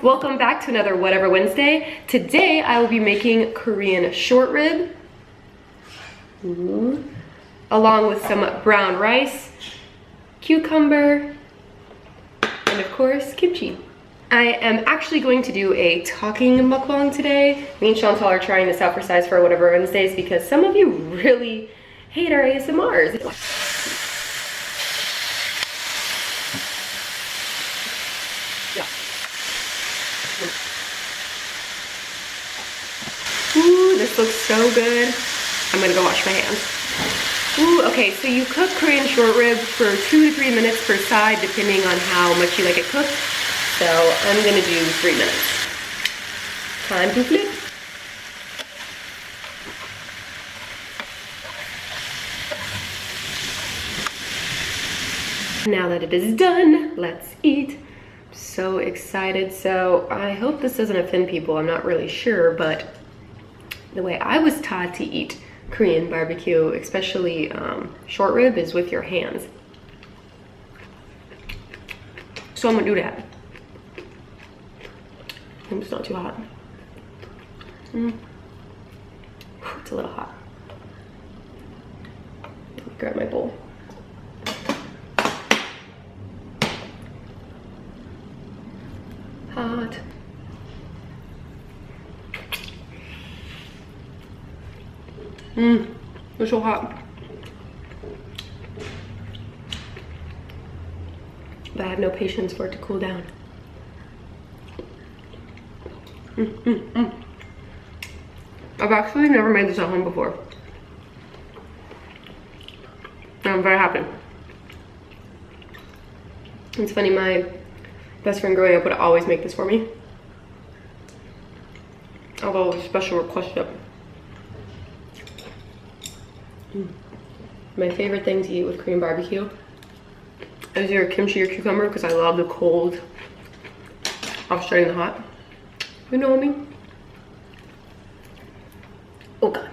Welcome back to another Whatever Wednesday. Today I will be making Korean short rib, along with some brown rice, cucumber, and of course kimchi. I am actually going to do a talking mukbang today. Me and Chantal are trying this out for size for Whatever Wednesdays because some of you really hate our ASMRs. Ooh, this looks so good. I'm gonna go wash my hands. Ooh, okay, so you cook Korean short rib for 2 to 3 minutes per side, depending on how much you like it cooked. So I'm gonna do 3 minutes. Time to flip. Now that it is done, let's eat. I'm so excited. So I hope this doesn't offend people. I'm not really sure, but the way I was taught to eat Korean barbecue, especially short rib, is with your hands. So I'm gonna do that. I hope it's not too hot. It's a little hot. Let me grab my bowl. Hot. It's so hot. But I have no patience for it to cool down. I've actually never made this at home before. And I'm very happy. It's funny, my best friend growing up would always make this for me. Although it was a special request up. My favorite thing to eat with Korean barbecue is either kimchi or cucumber because I love the cold offsetting the hot. You know what I mean? Oh god.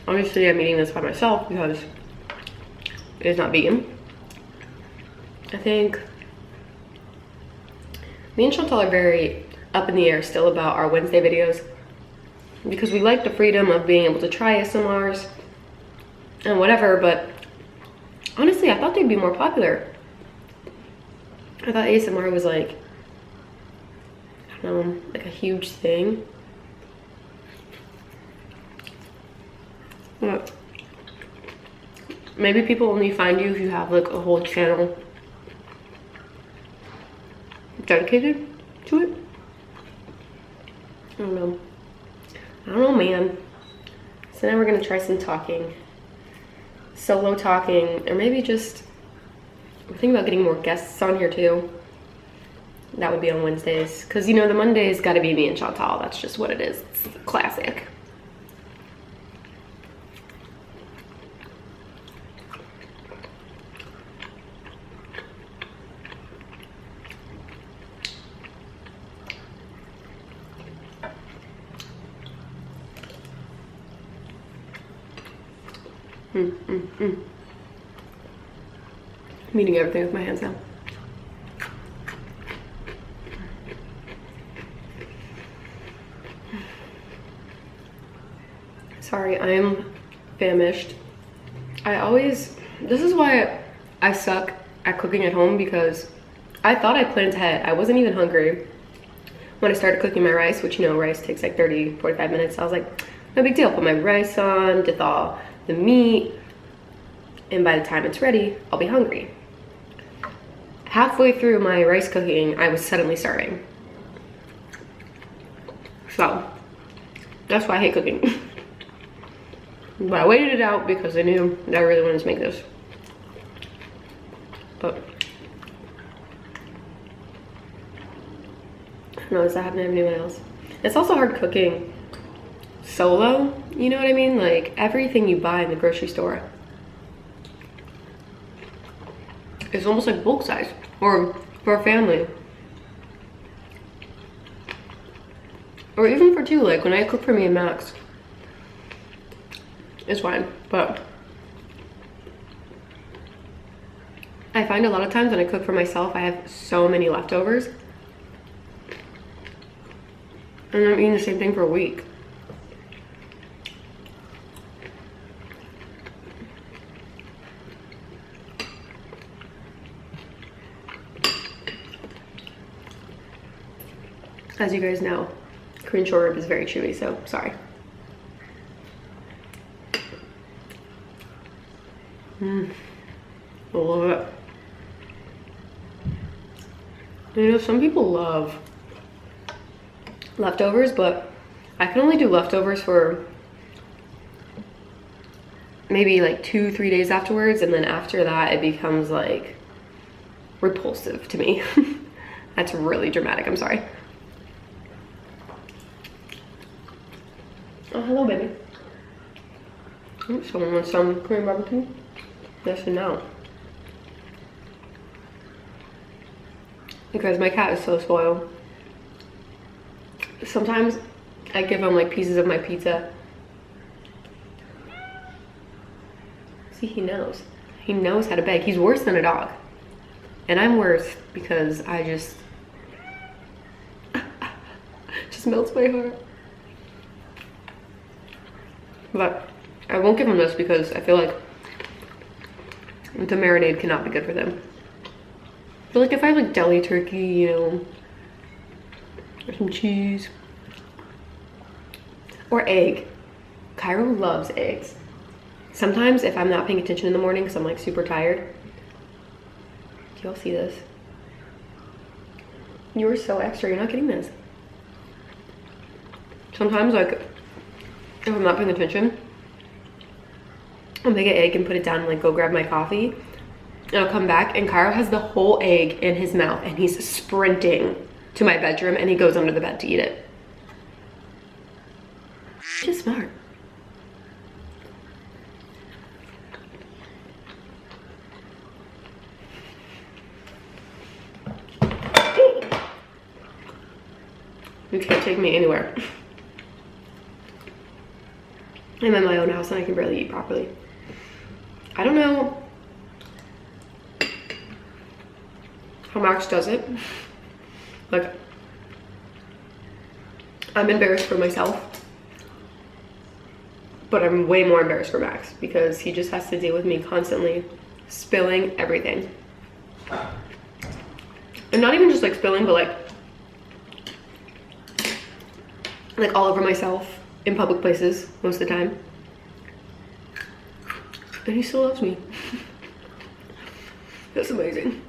Obviously I'm eating this by myself because it is not vegan. I think me and Chantal are very up in the air still about our Wednesday videos, because we like the freedom of being able to try ASMRs and whatever, but honestly, I thought they'd be more popular. I thought ASMR was like, I don't know, like a huge thing. But maybe people only find you if you have like a whole channel dedicated to it. I don't know. I don't know, man. So now we're gonna try some talking. Solo talking, or maybe just, I'm thinking about getting more guests on here too. That would be on Wednesdays. Cause you know, the Mondays gotta be me and Chantal. That's just what it is. It's classic. I'm eating everything with my hands now. Sorry, I'm famished. This is why I suck at cooking at home, because I thought I planned ahead. I wasn't even hungry when I started cooking my rice, which, you know, rice takes like 30-45 minutes. I was like, no big deal, put my rice on, to thaw the meat, and by the time it's ready, I'll be hungry. Halfway through my rice cooking, I was suddenly starving. So, that's why I hate cooking. But I waited it out because I knew that I really wanted to make this. But, I don't know, does that happen to anyone else? It's also hard cooking solo, you know what I mean? Like everything you buy in the grocery store is almost like bulk size, or for a family, or even for two. Like when I cook for me and Max, it's fine, but I find a lot of times when I cook for myself, I have so many leftovers. And I'm eating the same thing for a week. As you guys know, Korean short rib is very chewy, so sorry. I love it. You know, some people love leftovers, but I can only do leftovers for maybe like 2-3 days afterwards, and then after that it becomes like repulsive to me. That's really dramatic, I'm sorry. Oh, hello, baby. Someone wants some Korean barbecue? Yes and no. Because my cat is so spoiled. Sometimes I give him like pieces of my pizza. See, he knows. He knows how to beg. He's worse than a dog. And I'm worse because I just melts my heart. But I won't give them this because I feel like the marinade cannot be good for them. But like if I have like deli turkey, you know, or some cheese, or egg. Cairo loves eggs. Sometimes if I'm not paying attention in the morning because I'm like super tired. Do y'all see this? You were so extra, you're not getting this. Sometimes like if I'm not paying attention, I'll make an egg and put it down and like go grab my coffee. And I'll come back and Cairo has the whole egg in his mouth and he's sprinting to my bedroom and he goes under the bed to eat it. Just smart. You can't take me anywhere. I'm in my own house and I can barely eat properly. I don't know how Max does it. Like, I'm embarrassed for myself, but I'm way more embarrassed for Max because he just has to deal with me constantly spilling everything. And not even just like spilling, but like all over myself in public places most of the time. And he still loves me. That's amazing.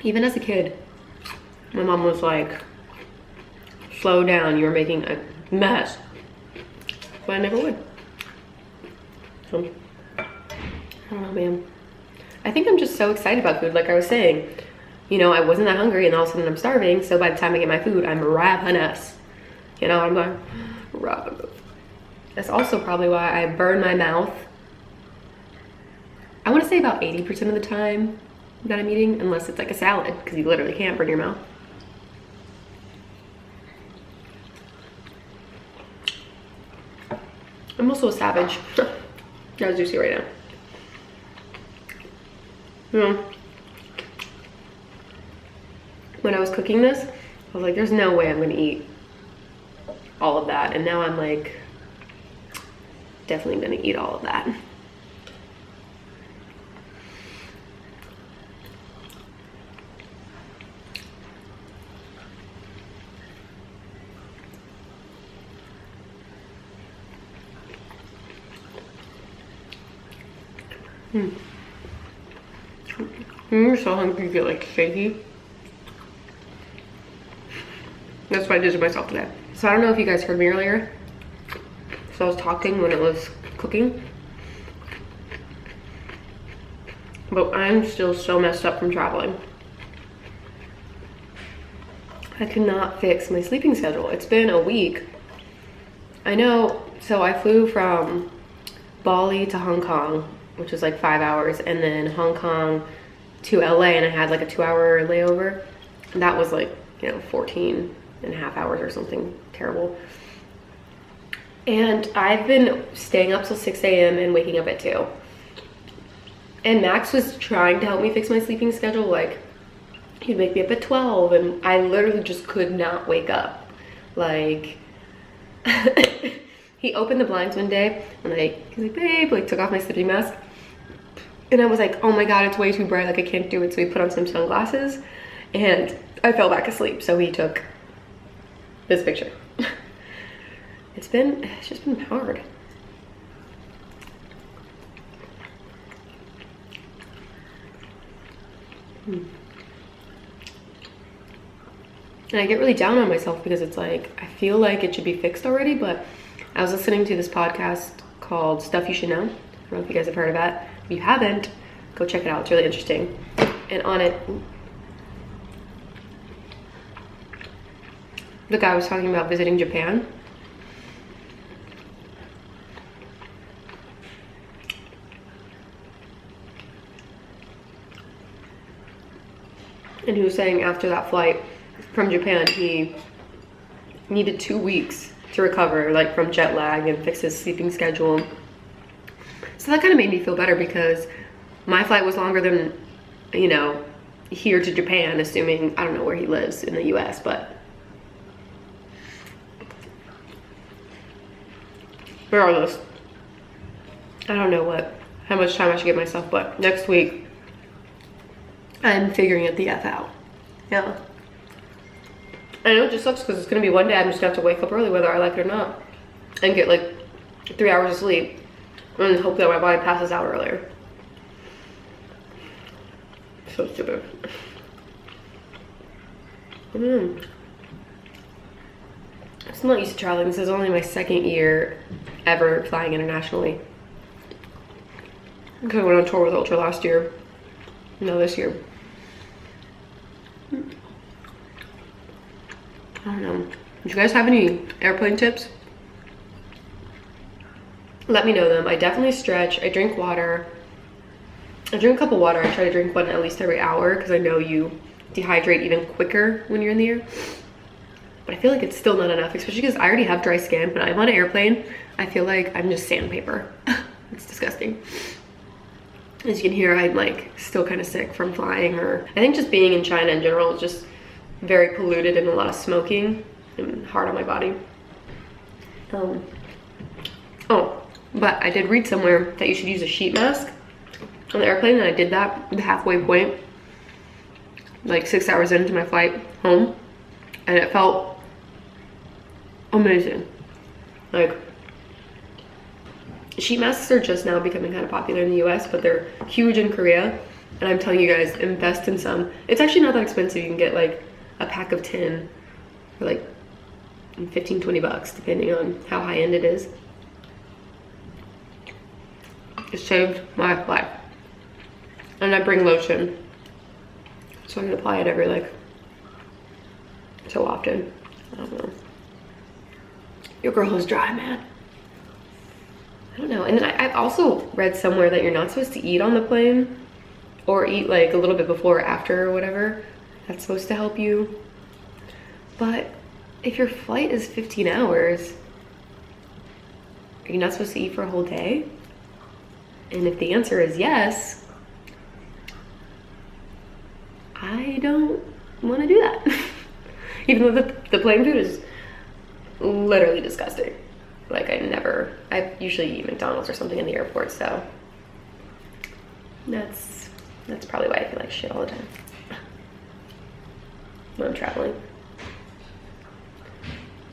Even as a kid, my mom was like, slow down, you're making a mess. But I never would. So, I don't know, man. I think I'm just so excited about food. Like I was saying, you know, I wasn't that hungry and all of a sudden I'm starving. So by the time I get my food, I'm ravenous. You know, I'm like, ravenous. That's also probably why I burn my mouth. I want to say about 80% of the time that I'm eating, unless it's like a salad, because you literally can't burn your mouth. I'm also a savage, as you see right now. You know, when I was cooking this, I was like, there's no way I'm gonna eat all of that. And now I'm like, definitely gonna eat all of that. When you're so hungry, you get like shaky. That's what I did to myself today. So I don't know if you guys heard me earlier. So I was talking when it was cooking. But I'm still so messed up from traveling. I cannot fix my sleeping schedule. It's been a week. I know, so I flew from Bali to Hong Kong, which was like 5 hours, and then Hong Kong to LA, and I had like a 2-hour layover. And that was like, you know, 14 and a half hours or something terrible. And I've been staying up till 6 a.m. and waking up at 2. And Max was trying to help me fix my sleeping schedule. Like, he'd wake me up at 12 and I literally just could not wake up. Like, he opened the blinds one day and he's like, babe, like took off my sleeping mask. And I was like, oh my God, it's way too bright. Like, I can't do it. So he put on some sunglasses and I fell back asleep. So he took this picture. It's just been hard. And I get really down on myself because it's like, I feel like it should be fixed already, but I was listening to this podcast called Stuff You Should Know. I don't know if you guys have heard of that. If you haven't, go check it out. It's really interesting. And on it, the guy was talking about visiting Japan. And he was saying after that flight from Japan, he needed 2 weeks to recover, like from jet lag, and fix his sleeping schedule. So that kind of made me feel better because my flight was longer than, you know, here to Japan, assuming, I don't know where he lives in the US, but regardless, I don't know how much time I should give myself, but next week, I'm figuring it the F out. Yeah. I know it just sucks because it's gonna be one day I'm just gonna have to wake up early whether I like it or not. And get like 3 hours of sleep. And hope that my body passes out earlier. So stupid. I'm not used to traveling. This is only my 2nd year ever flying internationally. Because I went on tour with Ultra last year. No, this year. I don't know. Do you guys have any airplane tips? Let me know them. I definitely stretch. I drink water. I drink a cup of water. I try to drink one at least every hour because I know you dehydrate even quicker when you're in the air. But I feel like it's still not enough, especially because I already have dry skin. When I'm on an airplane, I feel like I'm just sandpaper. It's disgusting. As you can hear, I'm like still kind of sick from flying, or I think just being in China in general is just very polluted and a lot of smoking and hard on my body. Oh, but I did read somewhere that you should use a sheet mask on the airplane, and I did that at the halfway point, like 6 hours into my flight home, and it felt amazing. Like, sheet masks are just now becoming kind of popular in the US, but they're huge in Korea. And I'm telling you guys, invest in some. It's actually not that expensive. You can get like a pack of 10 for like 15, 20 bucks, depending on how high end it is. It saved my life. And I bring lotion, so I can apply it every like so often. I don't know. Your girl is dry, man. I don't know. And then I've also read somewhere that you're not supposed to eat on the plane, or eat like a little bit before or after or whatever. That's supposed to help you. But if your flight is 15 hours, are you not supposed to eat for a whole day? And if the answer is yes, I don't want to do that. Even though the plane food is literally disgusting. Like I usually eat McDonald's or something in the airport, so that's probably why I feel like shit all the time when I'm traveling.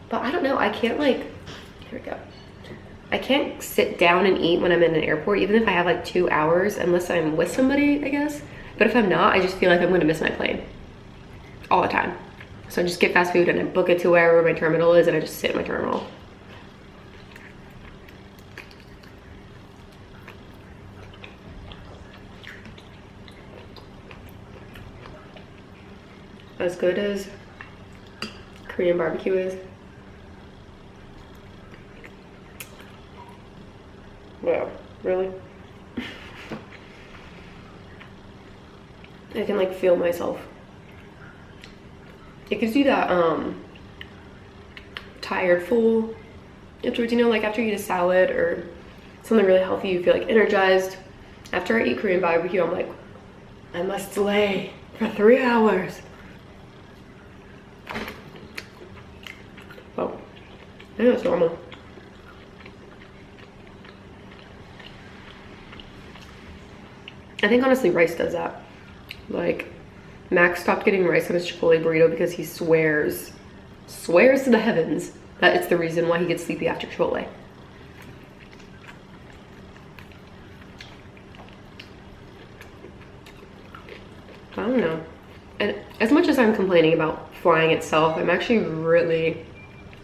But I don't know, I can't like, here we go. I can't sit down and eat when I'm in an airport, even if I have like 2 hours, unless I'm with somebody, I guess. But if I'm not, I just feel like I'm gonna miss my plane all the time. So I just get fast food and I book it to wherever my terminal is, and I just sit in my terminal. As good as Korean barbecue is. Wow, really? I can like feel myself. It gives you that tired, full Afterwards, you know, like after you eat a salad or something really healthy, you feel like energized. After I eat Korean barbecue, I'm like, I must lay for 3 hours. Oh, I think that's normal. I think honestly rice does that. Like, Max stopped getting rice on his Chipotle burrito because he swears to the heavens that it's the reason why he gets sleepy after Chipotle. I don't know. And as much as I'm complaining about flying itself, I'm actually really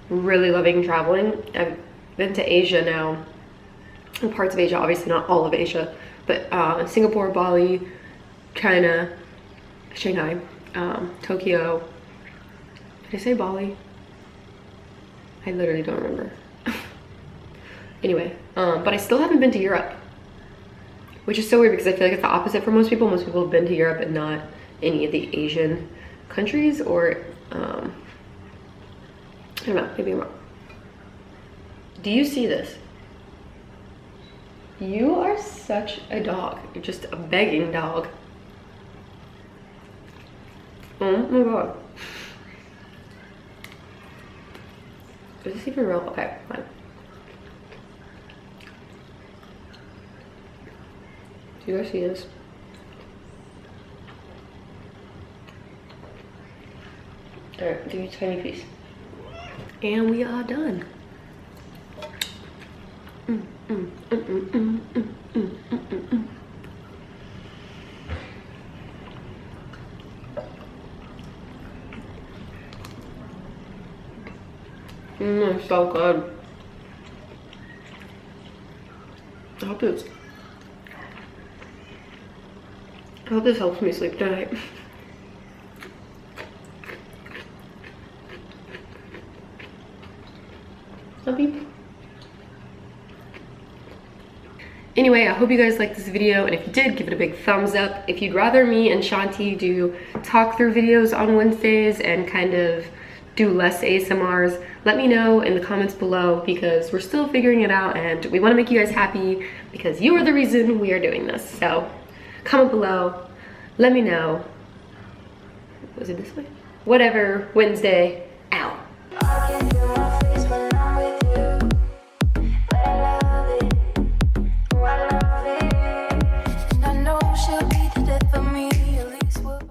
loving traveling. I've been to Asia now, parts of Asia, obviously not all of Asia, but Singapore, Bali, China, Shanghai, Tokyo. Did I say Bali? I literally don't remember. Anyway, but I still haven't been to Europe, which is so weird because I feel like it's the opposite for most people. Most people have been to Europe and not any of the Asian countries, or I don't know, maybe I'm wrong. Do you see this? You are such a dog. You're just a begging dog. Oh my god. Is this even real? Okay, fine. Do you guys see this? Alright, give me a tiny piece. And we are done. It's so good. I hope this helps me sleep tonight. Love you. Anyway, I hope you guys liked this video, and if you did, give it a big thumbs up. If you'd rather me and Shanti do talk through videos on Wednesdays and kind of do less ASMRs, let me know in the comments below, because we're still figuring it out and we want to make you guys happy because you are the reason we are doing this. So comment below, let me know. Was it this way? Whatever, Wednesday.